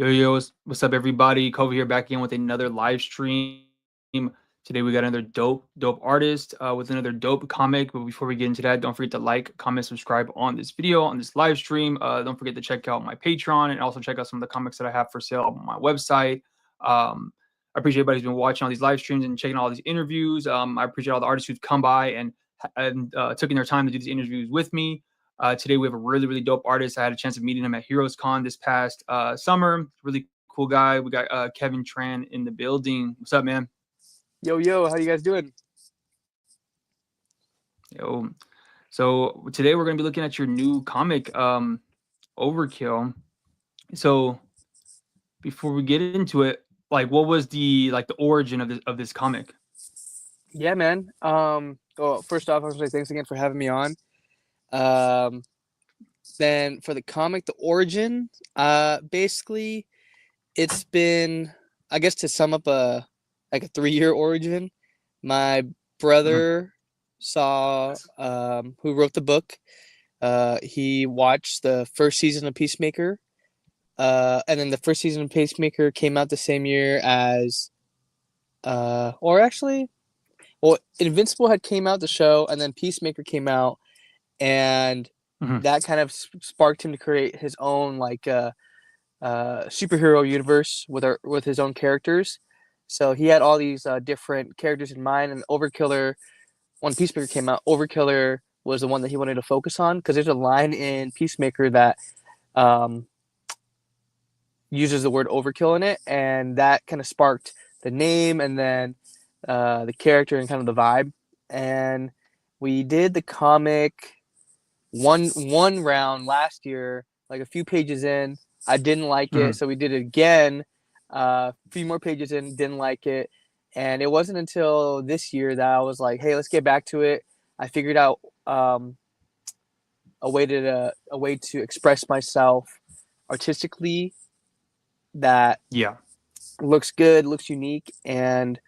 Yo, what's up, everybody? Cova here, back again with another live stream. Today we got another dope artist with another dope comic. But before we get into that, don't forget to like, comment, subscribe on this video, on this live stream. Don't forget to check out my Patreon and also check out some of the comics that I have for sale on my website. I appreciate everybody who's been watching all these live streams and checking all these interviews. I appreciate all the artists who've come by and taking their time to do these interviews with me. Today we have a really dope artist. I had a chance of meeting him at Heroes Con this past summer. Really cool guy. We got Kevin Tran in the building. What's up, man? Yo, how you guys doing? Yo. So today we're gonna be looking at your new comic, Overkill. So before we get into it, like, what was the origin of this comic? Yeah, man. Well, first off, I want to say thanks again for having me on. Um, then for the comic, the origin, basically, it's been, I guess, to sum up a 3-year origin. My brother saw, who wrote the book. He watched the first season of Peacemaker. And then the first season of Peacemaker came out the same year as, or actually, well, Invincible had came out the show, and then Peacemaker came out, and that kind of sparked him to create his own superhero universe with his own characters. So he had all these different characters in mind, and Overkiller, when Peacemaker came out, Overkiller was the one that he wanted to focus on because there's a line in Peacemaker that uses the word overkill in it, and that kind of sparked the name and then the character and kind of the vibe. And we did the comic one round last year, like a few pages in. I didn't like it, so we did it again. A few more pages in, didn't like it, and it wasn't until this year that I was like, "Hey, let's get back to it." I figured out a way to express myself artistically that looks good, looks unique, and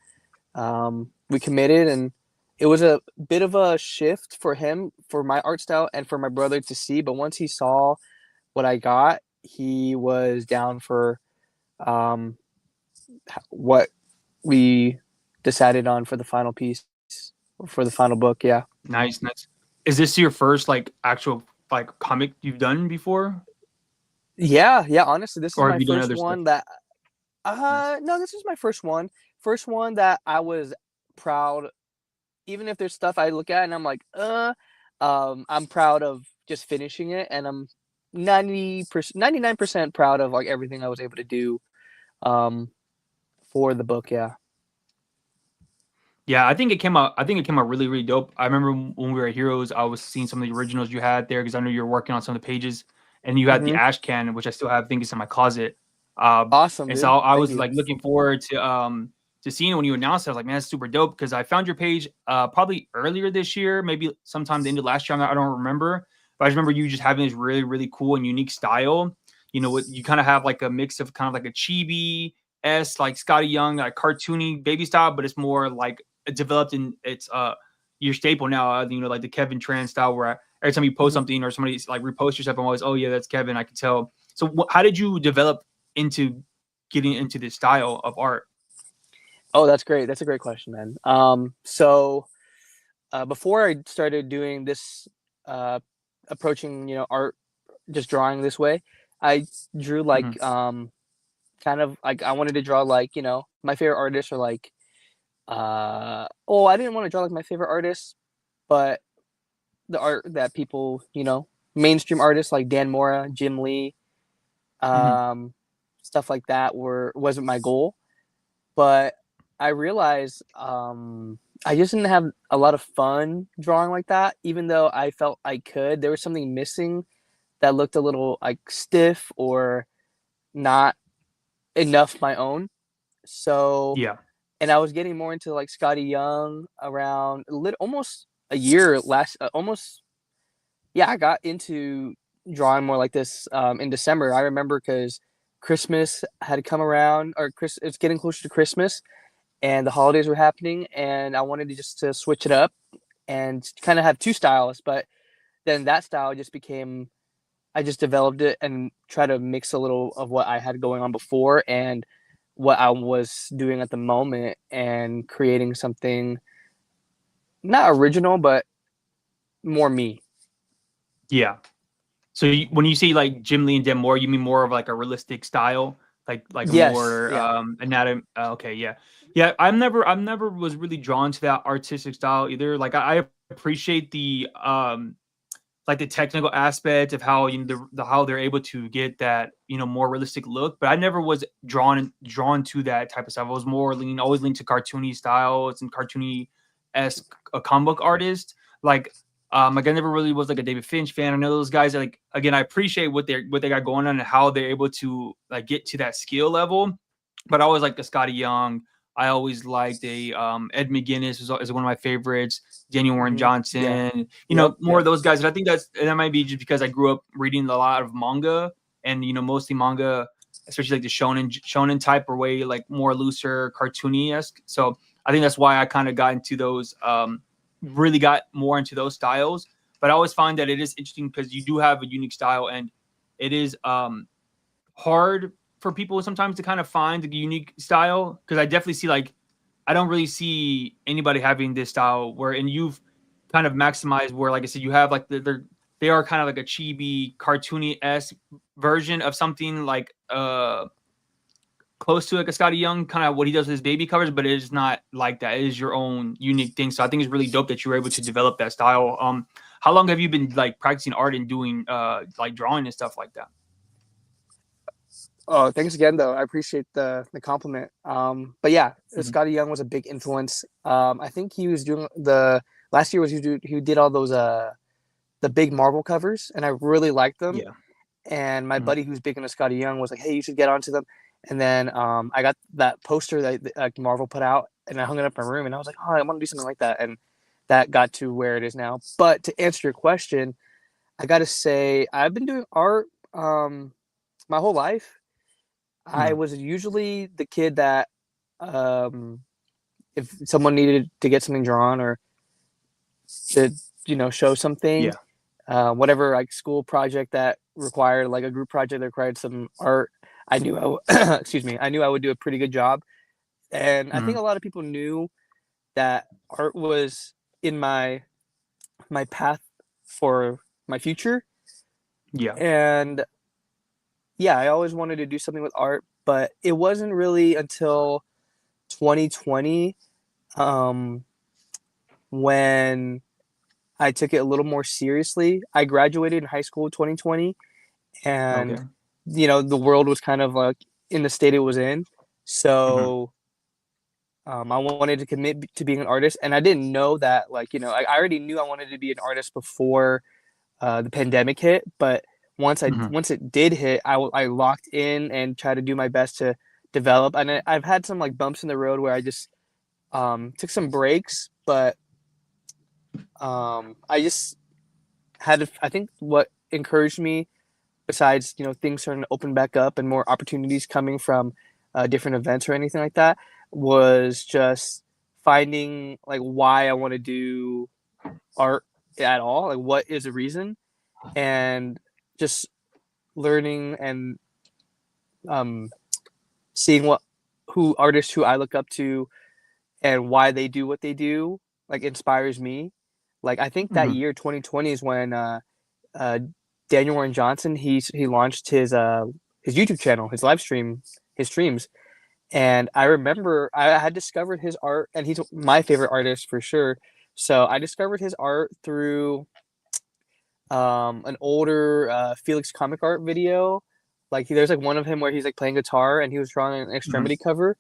we committed. And it was a bit of a shift for him, for my art style, and for my brother to see. But once he saw what I got, he was down for what we decided on for the final piece, for the final book. Yeah. Nice. Is this your first actual comic you've done before? Yeah. Honestly, this is Or have my you done first other stuff? one that. Nice. No, this is my first one. First one that I was proud. Even if there's stuff I look at and I'm like, I'm proud of just finishing it, and I'm 99% proud of like everything I was able to do, for the book. Yeah. Yeah, I think it came out. I think it came out really dope. I remember when we were at Heroes, I was seeing some of the originals you had there because I know you were working on some of the pages, and you had the ash can, which I still have. I think it's in my closet. Awesome, and dude. so I Thank was you. looking forward to seeing it when you announced it. I was like, man, that's super dope because I found your page probably earlier this year, maybe sometime the end of last year. I don't remember, but I just remember you just having this really cool and unique style. You know, you kind of have like a mix of kind of like a chibi like Scotty Young, like cartoony baby style, but it's more like developed in it's your staple now. You know, like the Kevin Tran style, where every time you post something or somebody like repost yourself, I'm always, oh yeah, that's Kevin. I can tell. So how did you develop into getting into this style of art? Oh, that's great. That's a great question, man. So before I started doing this, approaching art, just drawing this way, I drew like kind of like I wanted to draw like my favorite artists are like I didn't want to draw like my favorite artists, but the art that people mainstream artists like Dan Mora, Jim Lee, stuff like that wasn't my goal. But I realized I just didn't have a lot of fun drawing like that, even though I felt I could. There was something missing that looked a little like stiff or not enough my own. So, Yeah. and I was getting more into like Scotty Young around almost a year I got into drawing more like this in December. I remember because Christmas had come around, or it's getting closer to Christmas, and the holidays were happening, and I wanted to switch it up and kind of have two styles. But then that style just became I just developed it and try to mix a little of what I had going on before and what I was doing at the moment and creating something not original, but more me. Yeah. So when you say like Jim Lee and Dem Moore, you mean more of like a realistic style, like a Yes. more Yeah. okay, yeah, yeah. I'm never was really drawn to that artistic style either. Like I appreciate the like the technical aspect of how how they're able to get that more realistic look, but I never was drawn to that type of stuff. I was more always lean to cartoony styles and cartoony esque a comic book artist. Like I never really was like a David Finch fan. I know those guys. Like again, I appreciate what they got going on and how they're able to like get to that skill level. But I always like the Scotty Young. I always liked a Ed McGuinness is one of my favorites. Daniel Warren Yeah. Johnson. Yep. More of Yep. those guys. And I think that might be just because I grew up reading a lot of manga and mostly manga, especially like the shonen type or way like more looser cartoony esque. So I think that's why I kind of got into those. Really got more into those styles. But I always find that it is interesting because you do have a unique style and it is hard for people sometimes to kind of find a unique style because I definitely see like I don't really see anybody having this style where and you've kind of maximized where like I said you have like they are kind of like a chibi cartoony esque version of something like close to like a Scotty Young kind of what he does with his baby covers, but it is not like that. It is your own unique thing. So I think it's really dope that you were able to develop that style. How long have you been like practicing art and doing like drawing and stuff like that? Oh, thanks again, though. I appreciate the compliment. But yeah, Mhm. Scotty Young was a big influence. I think he was doing the last year was he did all those the big Marvel covers, and I really liked them. Yeah. And my Mhm. buddy who's big into Scotty Young was like, "Hey, you should get onto them." And then I got that poster that Marvel put out, and I hung it up in my room, and I was like, "Oh, I want to do something like that." And that got to where it is now. But to answer your question, I got to say I've been doing art my whole life. I Mhm. was usually the kid that um, if someone needed to get something drawn or to show something, Yeah. whatever like school project that required like a group project that required some art, I knew excuse me, I knew I would do a pretty good job. And I think Mhm. a lot of people knew that art was in my path for my future. Yeah. And yeah, I always wanted to do something with art, but it wasn't really until 2020 um, when I took it a little more seriously. I graduated in high school in 2020, and Okay. the world was kind of like in the state it was in. Mhm. So I wanted to commit to being an artist, and I didn't know that. Like I already knew I wanted to be an artist before the pandemic hit, but Mhm. once it did hit, I locked in and tried to do my best to develop. And I've had some like bumps in the road where I just took some breaks, but I just had to, I think what encouraged me, besides things starting to open back up and more opportunities coming from different events or anything like that, was just finding like why I want to do art at all, like what is the reason, and just learning and um, seeing what who artists who I look up to and why they do what they do like inspires me. Like I think that Mhm. year 2020 is when uh, Daniel Warren Johnson he launched his YouTube channel, his live stream, his streams, and I remember I had discovered his art, and he's my favorite artist for sure. So I discovered his art through an older Felix comic art video. Like there's like one of him where he's like playing guitar and he was drawing an Mhm. extremity cover,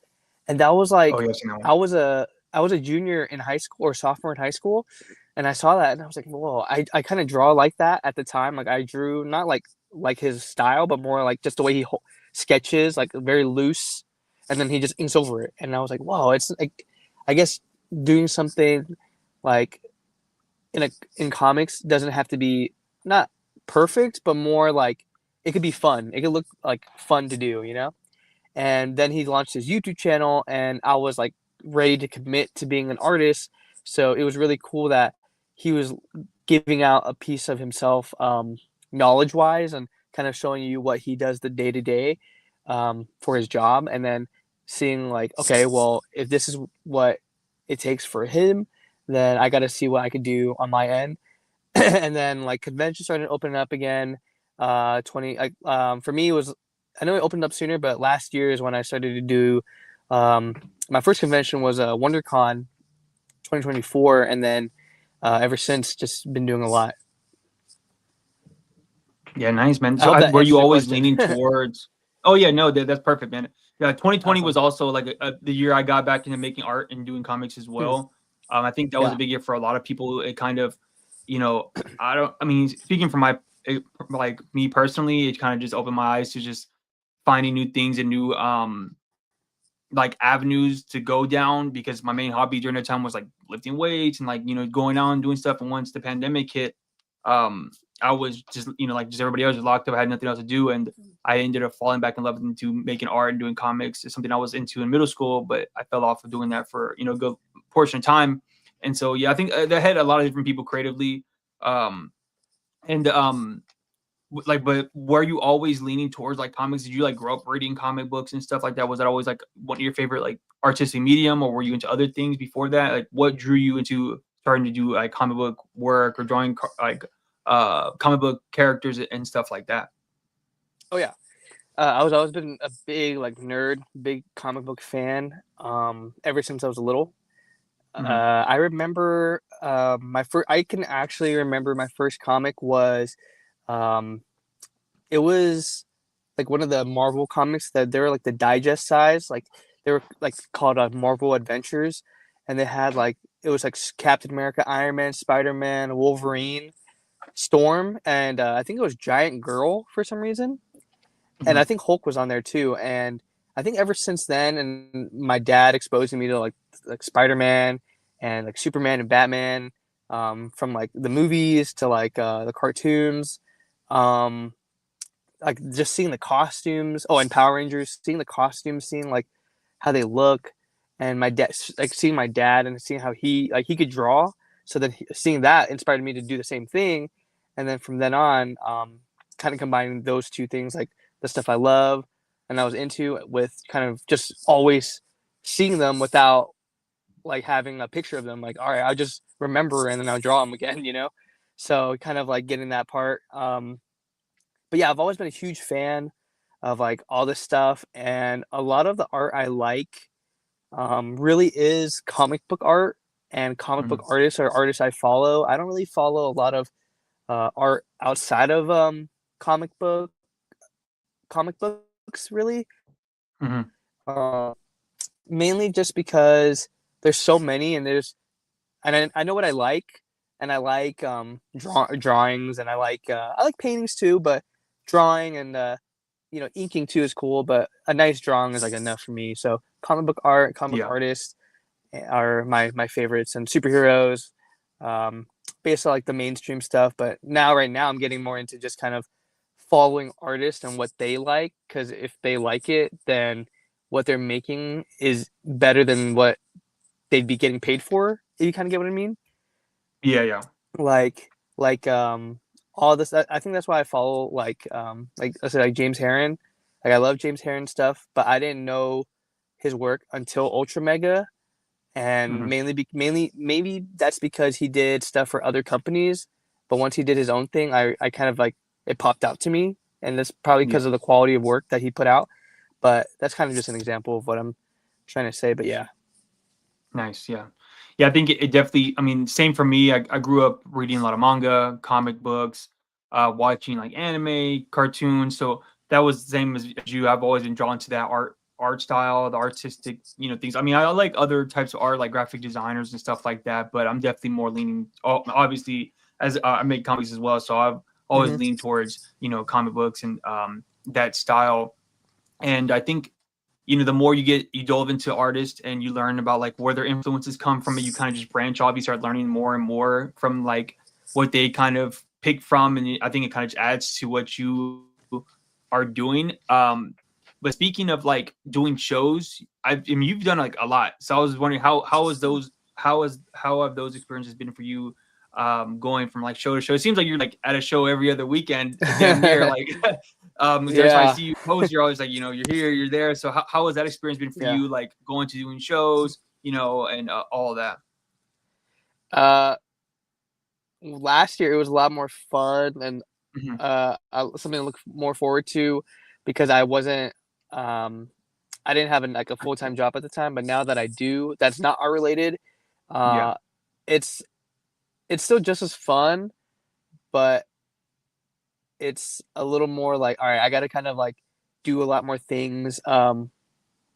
and that was Oh, like yeah, I've seen that one. I was a junior in high school or sophomore in high school, and I saw that and I was like, whoa! I kind of draw like that at the time. Like I drew not like his style, but more like just the way he sketches, like very loose, and then he just inks over it. And I was like, whoa! It's like I guess doing something like in comics doesn't have to be not perfect, but more like it could be fun. It could look like fun to do. And then he launched his YouTube channel, and I was like ready to commit to being an artist. So it was really cool that he was giving out a piece of himself knowledge wise and kind of showing you what he does the day to day for his job, and then seeing like, okay, well, if this is what it takes for him, then I got to see what I could do on my end. And then like conventions started opening up again. 20 like for me it was, I know it opened up sooner, but last year is when I started to do my first convention was WonderCon 2024, and then ever since just been doing a lot. Yeah, nice, man. I So hope that were answers you your always question. leaning towards? Oh yeah, no, that's perfect, man. Yeah, 2020 was Awesome. also like the year I got back into making art and doing comics as Hmm. well. I think that was a Yeah. big year for a lot of people. It kind of, you know, I don't. I mean, speaking from my like me personally, it kind of just opened my eyes to just finding new things and new like avenues to go down, because my main hobby during that time was like lifting weights and like going out and doing stuff. And once the pandemic hit, um I was just like just everybody else was locked up. I had nothing else to do, and I ended up falling back in love into making art and doing comics. It's something I was into in middle school, but I fell off of doing that for a good portion of time. And so yeah, I think that had a lot of different people creatively. Um and but were you always leaning towards like comics? Did you like grow up reading comic books and stuff like that? Was that always like one of your favorite like artistic medium, or were you into other things before that? Like what drew you into starting to do like comic book work or drawing like comic book characters and stuff like that? Oh yeah. I was always been a big like nerd, big comic book fan. Ever since I was little. Hmm. I remember my first. I can actually remember my first comic was, um, it was like one of the Marvel comics that they were like the digest size, like they were like called Marvel Adventures, and they had like it was like Captain America, Iron Man, Spider Man, Wolverine, Storm, and I think it was Giant Girl for some reason, and I Hmm. think Hulk was on there too. And I think ever since then, and my dad exposing me to like Spider Man and like Superman and Batman, from like the movies to like the cartoons, um, like just seeing the costumes. Oh, and Power Rangers, seeing the costumes, seeing like how they look, and my dad, like seeing my dad and seeing how he could draw. So then seeing that inspired me to do the same thing, and then from then on, kind of combining those two things, like the stuff I love and I was into, with kind of just always seeing them without like having a picture of them. Like, all right, I'll just remember and then I'll draw them again, you know? So kind of like getting that part. But yeah, I've always been a huge fan of like all this stuff, and a lot of the art I like really is comic book art, and comic book Hmm. artists are artists I follow. I don't really follow a lot of art outside of comic book comic books really, Hmm. uh, mainly just because there's so many, and I know what I like, and I like drawings, and I like paintings too, but drawing and inking too is cool, but a nice drawing is like enough for me. So comic book art, comic book Yeah. artists are my favorites, and superheroes, um, based on like the mainstream stuff. But right now, I'm getting more into just kind of following artists and what they like, because if they like it, then what they're making is better than what they'd be getting paid for. If you kind of get what I mean, Yeah. Yeah. like like all this. I think that's why I follow like I said, like James Herron. Like I love James Herron stuff, but I didn't know his work until Ultra Mega, and Hmm. mainly maybe that's because he did stuff for other companies, but once he did his own thing, I kind of like it popped out to me, and that's probably Yeah. because of the quality of work that he put out. But that's kind of just an example of what I'm trying to say. But yeah. Nice. Yeah. Yeah. I think it definitely, I mean, same for me. I grew up reading a lot of manga, comic books, watching like anime, cartoons. So that was the same as you. I've always been drawn to that art style, the artistic, things. I mean, I like other types of art, like graphic designers and stuff like that, but I'm definitely more leaning, obviously, as I make comics as well. So I've always Hmm. leaned towards, comic books and that style. And I think the more you delve into artists and you learn about like where their influences come from, and you kind of just branch off, you start learning more and more from like what they kind of pick from, and I think it kind of just adds to what you are doing. But speaking of like doing shows, I mean you've done like a lot, so I was wondering how have those experiences been for you, going from like show to show. It seems like you're like at a show every other weekend, damn near. Like, that's why I Yeah, see you post. You're always like, you're here, you're there. So how has that experience been for yeah. you? Like going to doing shows, and all of that. Uh, Last year it was a lot more fun and Hmm. something to look more forward to because I wasn't I didn't have like a full time job at the time, but now that I do, that's not art related. Yeah, Uh, it's it's still just as fun, but it's a little more like, all right, I got to kind of like do a lot more things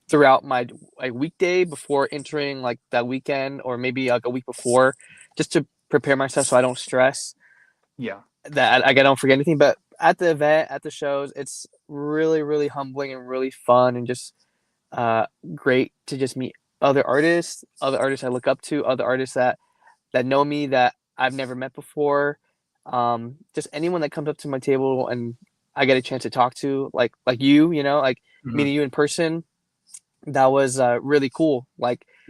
throughout my like weekday before entering like that weekend or maybe like a week before, just to prepare myself so I don't stress yeah, that I don't forget anything. But at the event, at the shows, it's really really humbling and really fun and just uh, great to just meet other artists I look up to, other artists that know me that I've never met before. Just anyone that comes up to my table and I get a chance to talk to, like like hmm, meeting you in person. That was really cool.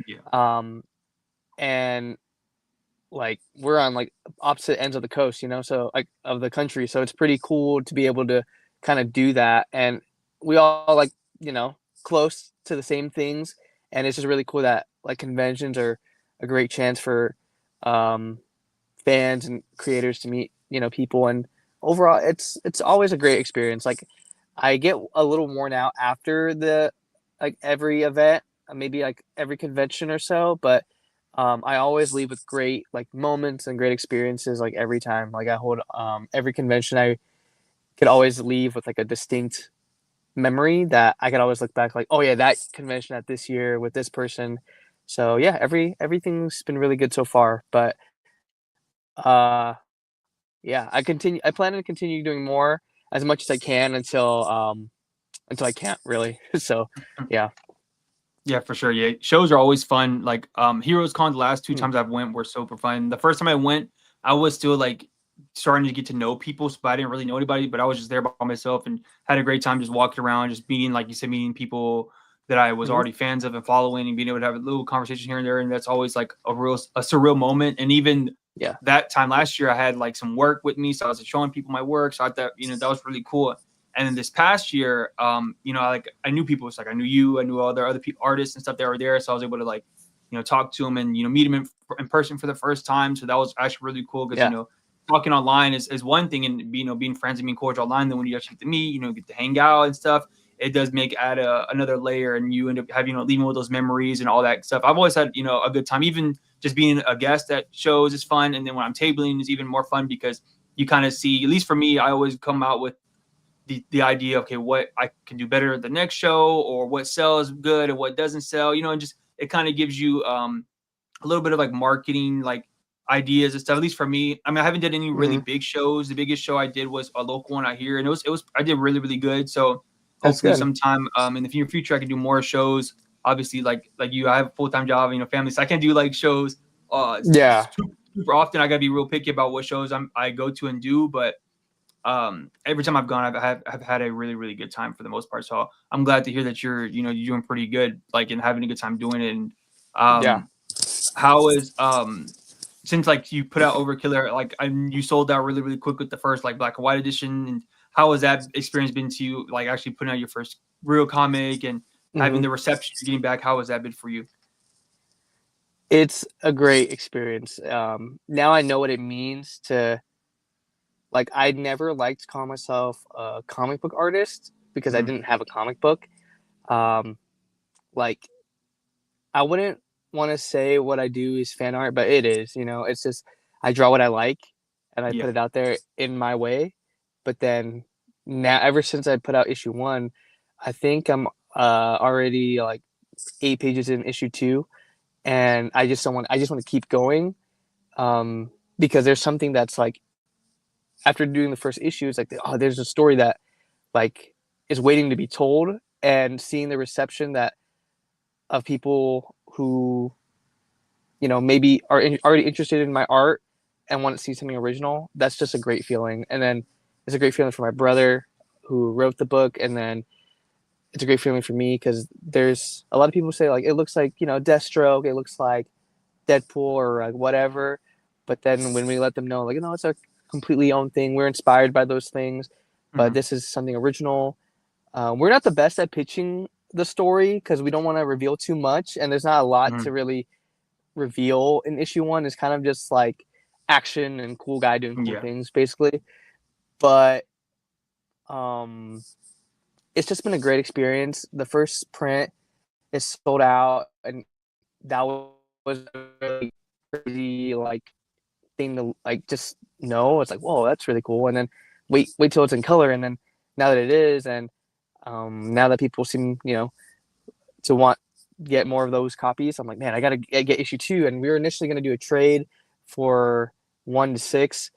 yeah, Um, and like we're on like opposite ends of the coast, so like of the country. So it's pretty cool to be able to kind of do that. And we all like, close to the same things. And it's just really cool that like conventions are a great chance for um, fans and creators to meet, people. And overall, it's always a great experience. Like I get a little worn out after the like every event, maybe like every convention or so, but I always leave with great like moments and great experiences like every time. Like I hold every convention I could always leave with like a distinct memory that I could always look back like, oh yeah, that convention at this year with this person. So yeah, everything's been really good so far. But yeah, I plan to continue doing more as much as I can until I can't really. So yeah. yeah, for sure. Yeah, shows are always fun. Like Heroes Con, the last two Mm, times I've went were super fun. The first time I went, I was still like starting to get to know people, but I didn't really know anybody. But I was just there by myself and had a great time just walking around, just meeting, like you said, meeting people that I was mhm. already fans of and following, and being able to have a little conversation here and there. And that's always like a surreal moment. And even Yeah. that time last year, I had like some work with me, so I was like, showing people my work. So I thought that was really cool. And then this past year, I knew people. It's like I knew you, I knew other people, artists and stuff that were there. So I was able to like, talk to them and meet them in person for the first time. So that was actually really cool because Yeah. talking online is one thing, and being friends and being cordial online. Then when you actually get to meet, get to hang out and stuff, it does add another layer, and you end up having leaving with those memories and all that stuff. I've always had a good time, even just being a guest at shows is fun, and then when I'm tabling is even more fun because you kind of see, at least for me, I always come out with the idea, okay, what I can do better at the next show, or what sells good and what doesn't sell, and just it kind of gives you a little bit of like marketing like ideas and stuff. At least for me, I mean, I haven't done any really Hmm. big shows. The biggest show I did was a local one out here, and it was I did really really good. So That's hopefully good. sometime in the near future I can do more shows. Obviously, like you, I have a full time job, family, so I can't do like shows Yeah. super often. I gotta be real picky about what shows I go to and do, but every time I've gone, I've had a really really good time for the most part. So I'm glad to hear that you're doing pretty good, like, and having a good time doing it. And Yeah. um, how is since like you put out Overkiller, like you sold out really really quick with the first like black and white edition, and how has that experience been to you? Like actually putting out your first real comic and having Hmm. the reception you're getting back. How has that been for you? It's a great experience. Now I know what it means to like. I never liked to call myself a comic book artist because I Mhm. didn't have a comic book. Um, like I wouldn't want to say what I do is fan art, but it is. It's just I draw what I like and I put Yeah. it out there in my way. But then now, ever since I put out issue one, I think I'm already like 8 pages in issue two, and I just don't want. I just want to keep going because there's something that's like after doing the first issue, it's like oh, there's a story that like is waiting to be told, and seeing the reception that of people who maybe are already interested in my art and want to see something original. That's just a great feeling. And then it's a great feeling for my brother who wrote the book, and then it's a great feeling for me because there's a lot of people say like it looks like Deathstroke, it looks like Deadpool or like whatever, But then when we let them know, like, you know, it's a completely own thing. We're inspired by those things, but Mhm. this is something original. We're not the best at pitching the story because we don't want to reveal too much, and there's not a lot to Mhm. really reveal in issue one. It's kind of just like action and cool guy doing cool Yeah. things, basically. But um, it's just been a great experience. The first print is sold out, and that was a really crazy like thing to like just know. It's like, whoa, that's really cool. And then wait till it's in color, and then now that it is, and now that people seem to want get more of those copies, I'm like, man, I gotta get issue two. And we were initially gonna do a trade for 1 to 6,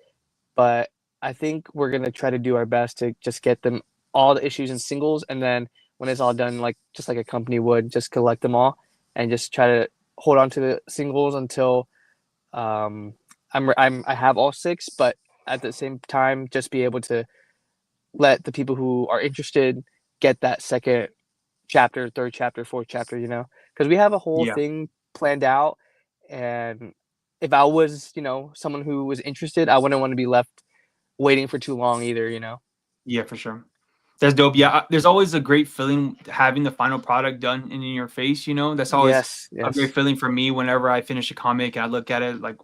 but I think we're gonna try to do our best to just get them all the issues in singles, and then when it's all done, like just like a company would, just collect them all and just try to hold on to the singles until um, I have all 6, but at the same time, just be able to let the people who are interested get that second chapter, third chapter, fourth chapter, because we have a whole Yeah. thing planned out. And if I was, someone who was interested, I wouldn't want to be left waiting for too long either. Yeah, for sure. That's dope. Yeah, there's always a great feeling having the final product done and in your face, you know? That's always Yes, a great yes. feeling for me whenever I finish a comic and I look at it like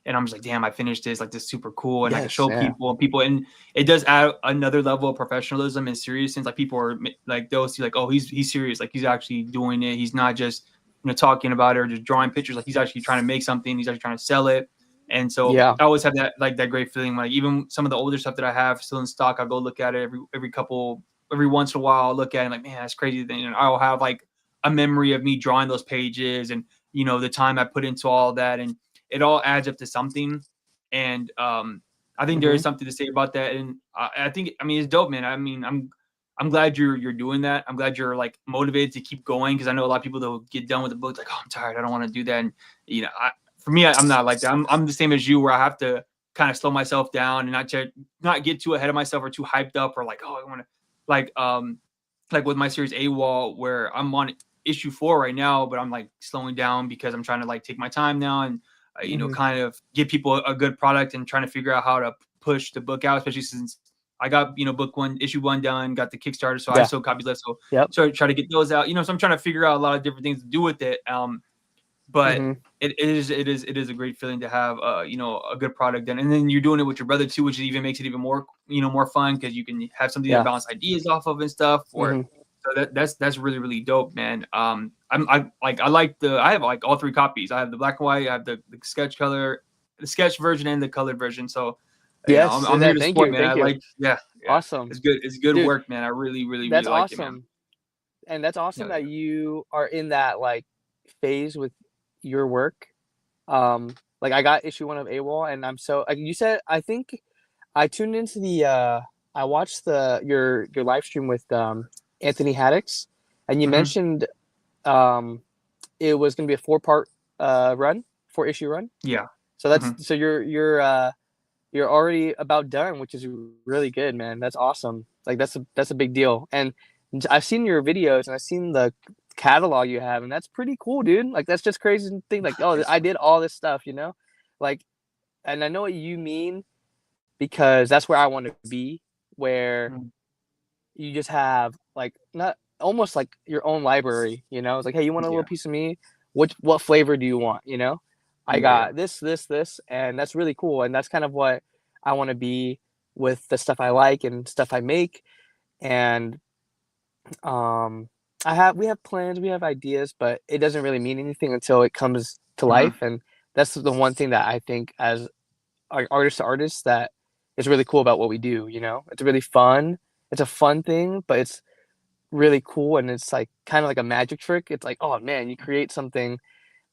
and I'm just like, damn, I finished this, like this is super cool. And I can Yes, show yeah. people and it does add another level of professionalism and seriousness. Like people are like they'll see like, oh, he's serious, like he's actually doing it. He's not just talking about it or just drawing pictures, like he's actually trying to make something, he's actually trying to sell it. And so Yeah. I always have that great feeling. Like even some of the older stuff that I have still in stock, I'll go look at it every once in a while. I'll look at it and like, man, that's crazy. And I'll have like a memory of me drawing those pages and the time I put into all that, and it all adds up to something. And I think there Mm-hmm. is something to say about that. And I think it's dope, man. I mean, I'm glad you're doing that. I'm glad you're like motivated to keep going because I know a lot of people that will get done with the book like, oh, I'm tired, I don't want to do that. And for me, I'm not like that. I'm the same as you, where I have to kind of slow myself down and not get too ahead of myself or too hyped up or like, oh, I want to like with my series AWOL, where I'm on issue 4 right now, but I'm like slowing down because I'm trying to like take my time now and Mm-hmm. kind of give people a good product and trying to figure out how to push the book out, especially since I got book 1, issue 1 done, got the Kickstarter, so I have Yeah. still copies left. Yep. So try to get those out. So I'm trying to figure out a lot of different things to do with it. But Mm-hmm. it is a great feeling to have a good product done, and then you're doing it with your brother too, which even makes it even more more fun because you can have something to Yeah. bounce ideas off of and stuff. Or Mm-hmm. so that's really really dope, man. I have like all 3 copies. I have the black and white, I have the sketch color, the sketch version, and the colored version. So Yes. I'm here to Thank support, you. man. I Thank you. like yeah. Awesome. It's good Dude, work, man. I really really really that's like it, man. awesome. And that's awesome Yeah, that you are in that like phase with your work. Like I got issue one of AWOL, and I'm so like you said. I think I tuned into the. I watched your live stream with Anthony Haddix, and you hmm mentioned um, it was going to be a 4-part run, 4-issue run. yeah, So hmm you're already about done, which is really good, man. That's awesome. Like that's a big deal. And I've seen your videos and I've seen the catalog you have, and that's pretty cool, dude. Like that's just crazy to think like, oh, I did all this stuff. Like, and I know what you mean because that's where I want to be, where Mhm. you just have like not almost like your own library. It's like, hey, you want a little Yeah, piece of me? What flavor do you want? I yeah. got this, and that's really cool. And that's kind of what I want to be with the stuff I like and stuff I make. And um we have plans, we have ideas, but it doesn't really mean anything until it comes to Mhm. life. And that's the one thing that I think as artist to artist that is really cool about what we do. It's really fun. It's a fun thing, but it's really cool, and it's like kind of like a magic trick. It's like, oh man, you create something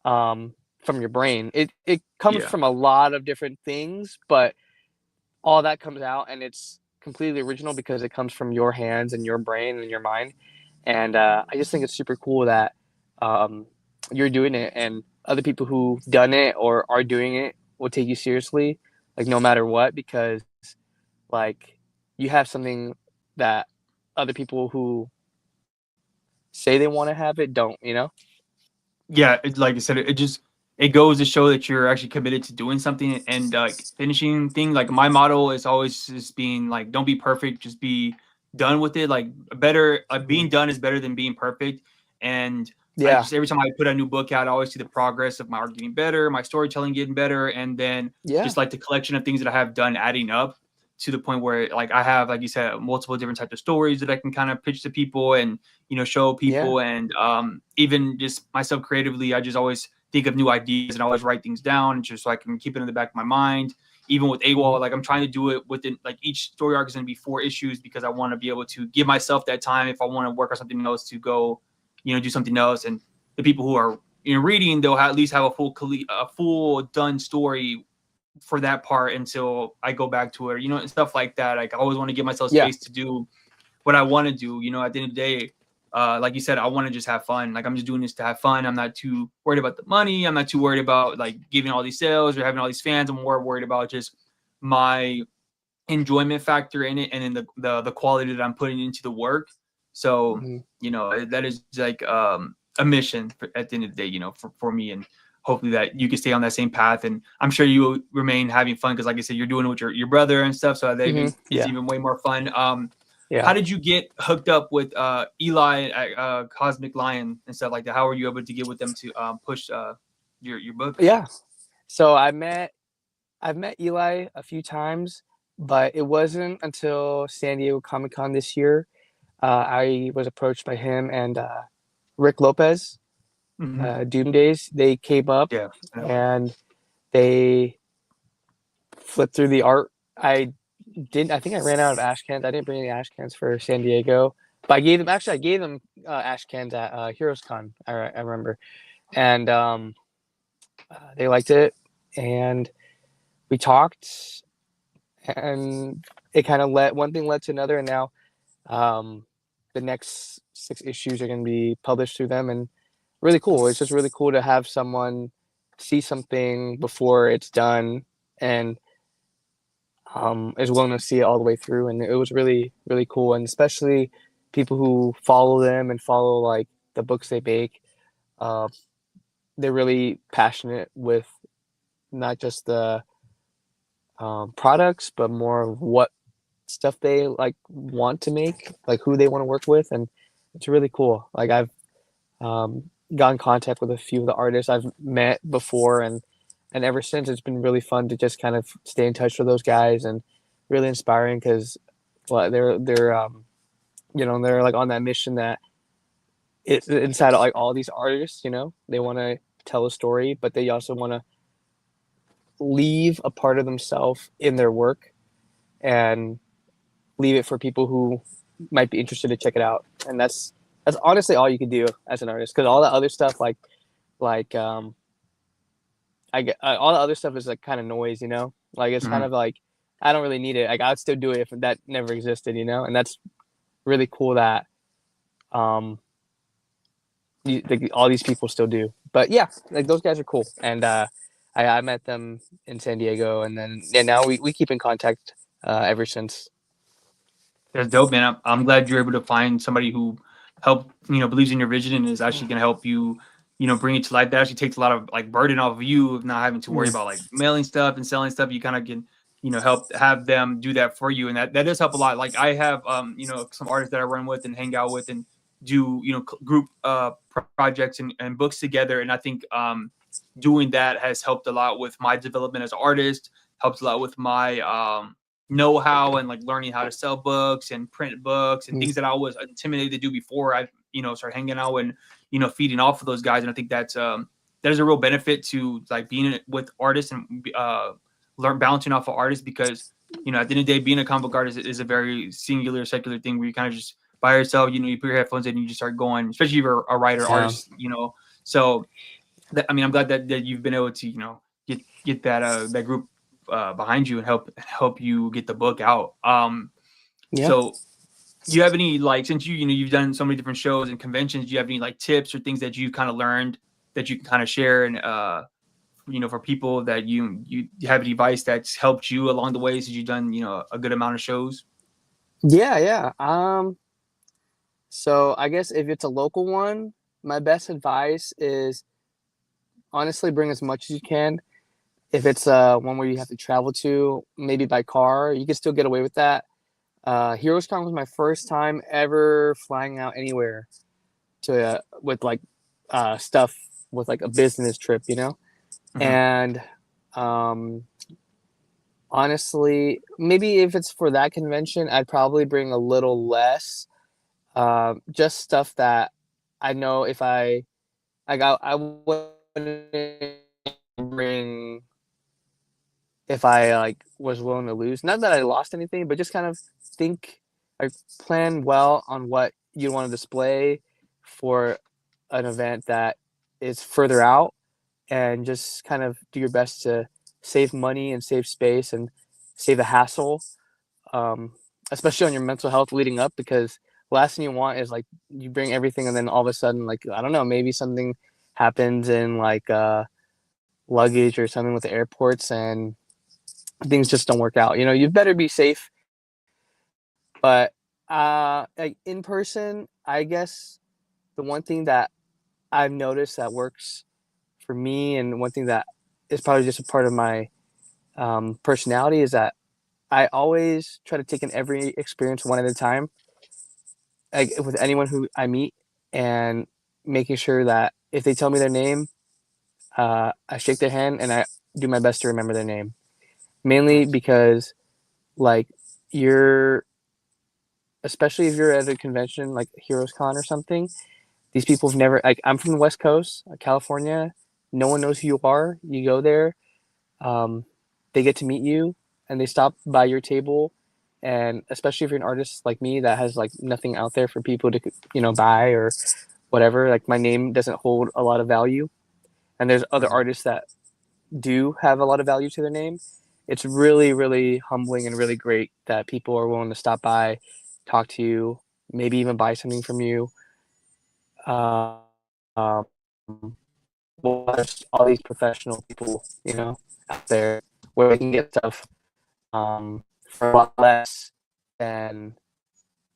from your brain. It comes Yeah. from a lot of different things, but all that comes out and it's completely original because it comes from your hands and your brain and your mind. And I just think it's super cool that um, you're doing it, and other people who've done it or are doing it will take you seriously, like no matter what, because like you have something that other people who say they want to have it don't. Yeah, it's like I said, it just it goes to show that you're actually committed to doing something and finishing thing. Like my motto is always just being like, don't be perfect, just be done with it. Like better, Mhm. being done is better than being perfect. And I Yeah, just every time I put a new book out, I always see the progress of my art getting better, my storytelling getting better, and then yeah, just like the collection of things that I have done adding up to the point where like I have, like you said, multiple different types of stories that I can kind of pitch to people and show yeah. people, and even just myself creatively, I just always think of new ideas and always write things down just so I can keep it in the back of my mind. Even with Mhm. AWOL, like I'm trying to do it within like each story arc is going to be 4 issues because I want to be able to give myself that time if I want to work on something else to go, do something else. And the people who are reading, they'll at least have a full done story for that part until I go back to it, and stuff like that. Like I always want to give myself Yeah, space to do what I want to do. At the end of the day, like you said, I want to just have fun. Like I'm just doing this to have fun. I'm not too worried about the money. I'm not too worried about like giving all these sales or having all these fans. I'm more worried about just my enjoyment factor in it, and then the quality that I'm putting into the work. So mhm. that is like a mission at the end of the day, for me, and hopefully that you can stay on that same path. And I'm sure you will remain having fun because, like I said, you're doing it with your brother and stuff. So that even is Yeah, even way more fun. How yeah, did you get hooked up with Eli at Cosmic Lion and stuff like that? How were you able to get with them to push your book? yeah. So I've met Eli a few times, but it wasn't until San Diego Comic Con this year. I was approached by him and Rick Lopez, Hmm. Doom Days. They came up Yeah, I know him. and they flipped through the art. I think I ran out of ash cans. I didn't bring any ash cans for San Diego, but I gave them ash cans at Heroes Con. I remember, and they liked it, and we talked, and it kind of let one thing led to another, and now um, the next 6 issues are going to be published through them, and really cool. It's just really cool to have someone see something before it's done and is willing to see it all the way through. And it was really, really cool. And especially people who follow them and follow like the books they make, uh, they're really passionate with not just the products, but more of what stuff they like want to make, like who they want to work with. And it's really cool. Like I've got in contact with a few of the artists I've met before, and ever since it's been really fun to just kind of stay in touch with those guys and really inspiring because well, they're like on that mission that it's inside of like all these artists, they want to tell a story, but they also want to leave a part of themselves in their work and leave it for people who might be interested to check it out. And that's honestly all you can do as an artist because all the other stuff like I get all the other stuff is like kind of noise, like it's kind Hmm. of like I don't really need it. Like I'd still do it if that never existed, and that's really cool that um like, all these people still do. But yeah, like those guys are cool, and I met them in San Diego, and then now we keep in contact ever since. That's dope, man. I'm glad you're able to find somebody who believes in your vision and is actually going to help you, bring it to life. That actually takes a lot of like burden off of you of not having to worry Mm, about like mailing stuff and selling stuff. You kind of can, help have them do that for you. And that does help a lot. Like I have, some artists that I run with and hang out with and do, group projects and books together. And I think doing that has helped a lot with my development as an artist, helped a lot with my, know-how and like learning how to sell books and print books and mm, things that I was intimidated to do before I started hanging out and feeding off of those guys. And I think that is a real benefit to like being with artists and learn bouncing off of artists because at the end of the day being a comic book artist is a very singular secular thing where you kind of just by yourself, you put your headphones in and you just start going, especially if you're a writer yeah, artist, so I mean, I'm glad that you've been able to, get that group behind you and help you get the book out. yeah. So do you have any like since you've done so many different shows and conventions, do you have any like tips or things that you've kind of learned that you can kind of share and for people that you have any advice that's helped you along the way since you've done a good amount of shows? Yeah, yeah. So I guess if it's a local one, my best advice is honestly, bring as much as you can. If it's one where you have to travel to, maybe by car, you can still get away with that. Heroes Con was my first time ever flying out anywhere to with like stuff with like a business trip, you know. Hmm. And um, honestly, maybe if it's for that convention, I'd probably bring a little less. Just stuff that I know if I wouldn't bring if I like was willing to lose. Not that I lost anything, but just kind of think I plan well on what you want to display for an event that is further out, and just kind of do your best to save money and save space and save the hassle, um, especially on your mental health leading up, because the last thing you want is like you bring everything and then all of a sudden, like, I don't know, maybe something happens in like luggage or something with the airports and things just don't work out. You know, you better be safe. But like in person, I guess the one thing that I've noticed that works for me, and one thing that is probably just a part of my personality, is that I always try to take in every experience one at a time, like with anyone who I meet, and making sure that if they tell me their name, I shake their hand and I do my best to remember their name. Mainly Nice. because, like, you're, especially if you're at a convention like Heroes Con or something, these people have never, like, I'm from the West Coast, California. No one knows who you are. You go there, um, they get to meet you, and they stop by your table. And especially if you're an artist like me that has like nothing out there for people to, buy or whatever, like my name doesn't hold a lot of value. And there's other Mhm. artists that do have a lot of value to their name. It's really, really humbling and really great that people are willing to stop by, talk to you, maybe even buy something from you. Um, watch all these professional people, out there where they can get stuff for a lot less than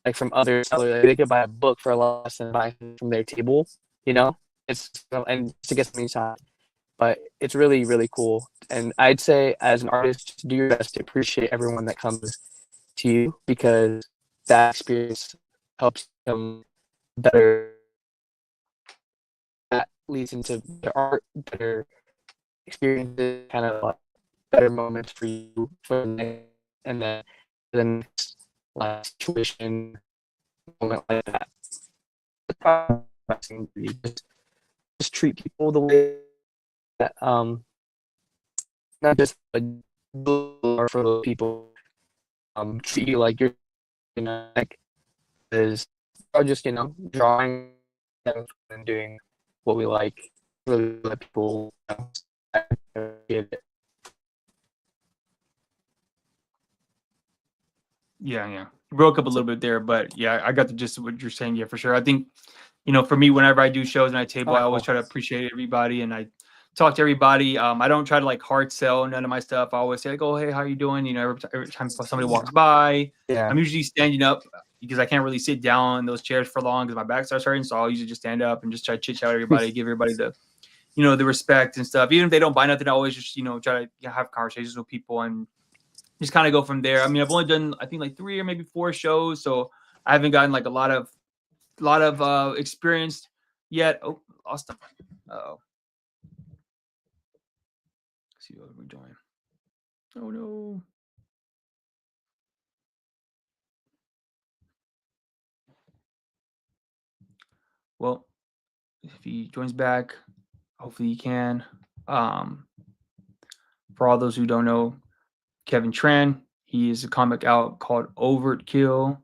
like from other sellers. Like, they could buy a book for a lot less than buy from their table. You know, it's and to get something signed. But it's really, really cool. And I'd say, as an artist, do your best to appreciate everyone that comes to you, because that experience helps them better. That leads into better art, better experiences, kind of like better moments for you for the next, and then the next like situation moment like that. Just treat people the way that not just like for those people, treat you like you're, like, is or just, drawing and doing what we like, really let people, get it. Yeah, yeah. You broke up a little bit there, but yeah, I got the gist of what you're saying. Yeah, for sure. I think, for me, whenever I do shows and I table, I always Oh, try to appreciate everybody and I talk to everybody. I don't try to like hard sell none of my stuff. I always say like, "Oh, hey, how you doing?" Every time somebody walks by, yeah. I'm usually standing up because I can't really sit down in those chairs for long because my back starts hurting. So I'll usually just stand up and just try to chit chat with everybody, give everybody the respect and stuff. Even if they don't buy nothing, I always just try to have conversations with people and just kind of go from there. I mean, I've only done I think like 3 or maybe 4 shows, so I haven't gotten like a lot of experience yet. Oh, lost them. Oh, see what we're doing. Oh no. Well, if he joins back, hopefully he can. Um, for all those who don't know, Kevin Tran, he is a comic out called Overkill.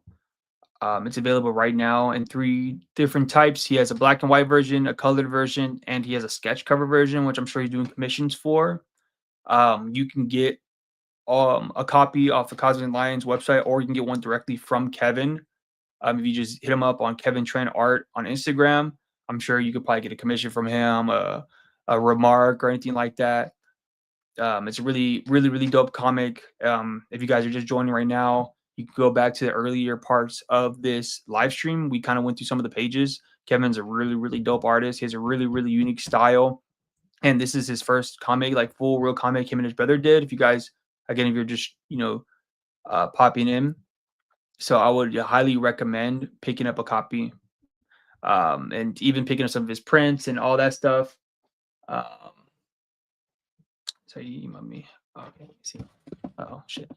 It's available right now in 3 different types. He has a black and white version, a colored version, and he has a sketch cover version, which I'm sure he's doing commissions for. You can get a copy off the Cosmic Lions website, or you can get one directly from Kevin. If you just hit him up on Kevin Trent Art on Instagram, I'm sure you could probably get a commission from him, a remark or anything like that. It's a really, really, really dope comic. If you guys are just joining right now, you can go back to the earlier parts of this live stream. We kind of went through some of the pages. Kevin's a really, really dope artist. He has a really, really unique style. and this is his first comic, like full real comic him and his brother did. If you guys, again, if you're just popping in, so I would highly recommend picking up a copy, and even picking up some of his prints and all that stuff. Um, so you emailed me. Okay, see. Oh shit.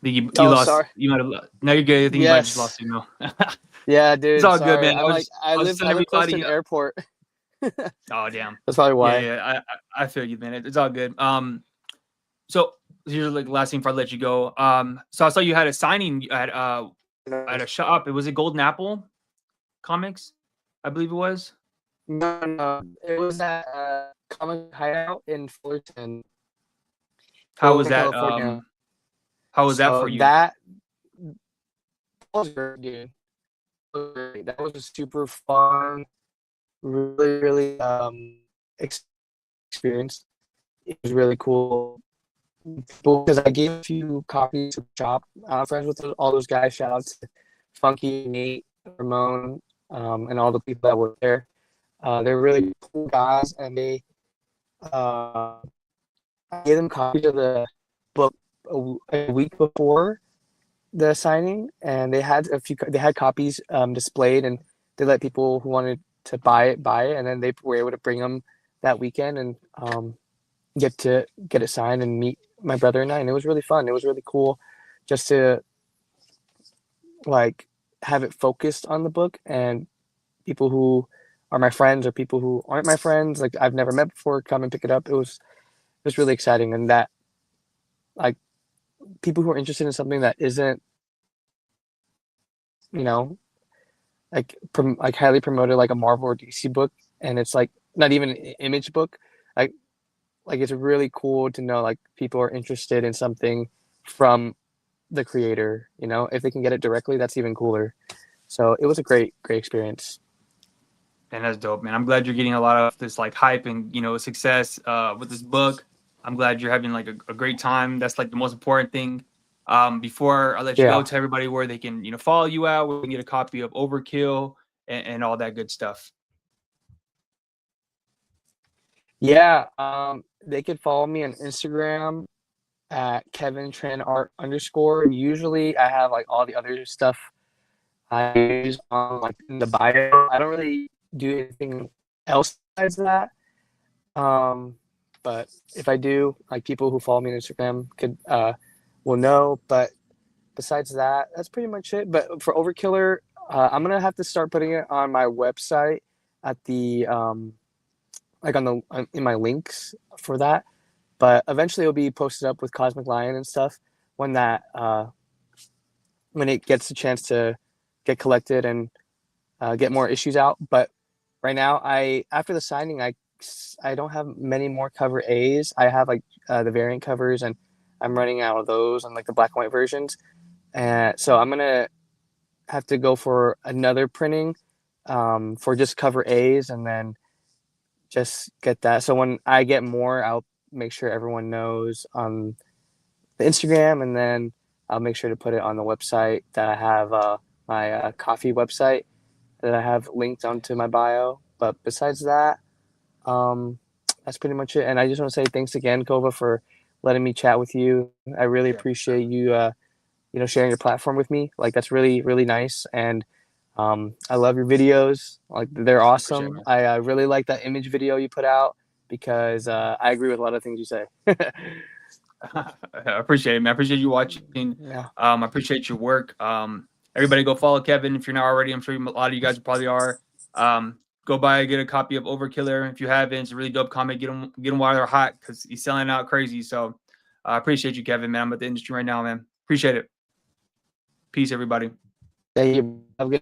I think you Oh, lost. sorry. You might have. No, you're good. I think you might have just Yes. lost signal. Yeah, It's dude. all good, Sorry. man. I'm like I was just telling I live close to an everybody. airport. Oh damn. That's probably Yeah, why. yeah. I feel you, man. It's all good. So here's like the last thing before I let you go. So I saw you had a signing at a shop. It was a Golden Apple Comics, I believe it was. No, no. It was at Comic Hideout in Fullerton, How was that? California. How was that So for you? that was great, dude. That was a super fun, really, really experience. It was really cool because I gave a few copies to the shop. I'm friends with all those guys. Shout out to Funky, Nate, Ramon, and all the people that were there. They're really cool guys, and uh, I gave them copies of the book a week before the signing, and they had they had copies displayed, and they let people who wanted to buy it, and then they were able to bring them that weekend and get it signed and meet my brother and I, and it was really fun. It was really cool just to like have it focused on the book, and people who are my friends or people who aren't my friends, like I've never met before, come and pick it up. It was really exciting, and that like people who are interested in something that isn't, you know, like highly promoted like a Marvel or DC book, and it's like not even an image book. Like it's really cool to know like people are interested in something from the creator. If they can get it directly, that's even cooler. So it was a great experience. And that's dope, man. I'm glad you're getting a lot of this like hype and success with this book. I'm glad you're having like a great time. That's like the most important thing. Before I let you go, Yeah, to everybody where they can follow you out, where we can get a copy of Overkill and all that good stuff. yeah. They could follow me on Instagram at Kevin Tran Art underscore. Usually, I have like all the other stuff I use on like in the bio. I don't really do anything else besides that. Um, but if I do, like people who follow me on Instagram could will know. But besides that, that's pretty much it. But for Overkiller, I'm gonna have to start putting it on my website at the like in my links for that. But eventually, it'll be posted up with Cosmic Lion and stuff when that when it gets a chance to get collected and get more issues out. But right now, I after the signing, I don't have many more cover A's. I have like the variant covers, and I'm running out of those and like the black and white versions. And so I'm gonna have to go for another printing for just cover A's, and then just get that. So when I get more, I'll make sure everyone knows on the Instagram, and then I'll make sure to put it on the website that I have my coffee website that I have linked onto my bio. But besides that, um, that's pretty much it. And I just want to say thanks again, Cova, for letting me chat with you. I really Yeah, for sure. appreciate you, sharing your platform with me. Like that's really, really nice. And I love your videos. Like they're Appreciate it, awesome. man. I really like that image video you put out because I agree with a lot of things you say. I appreciate it, man. I appreciate you watching. Yeah. I appreciate your work. Everybody go follow Kevin if you're not already. I'm sure a lot of you guys probably are. Go buy, get a copy of Overkiller if you haven't. It's a really dope comic. Get them while they're hot because he's selling out crazy. So I appreciate you, Kevin, man. I'm at the industry right now, man. Appreciate it. Peace, everybody. Thank you. Have a good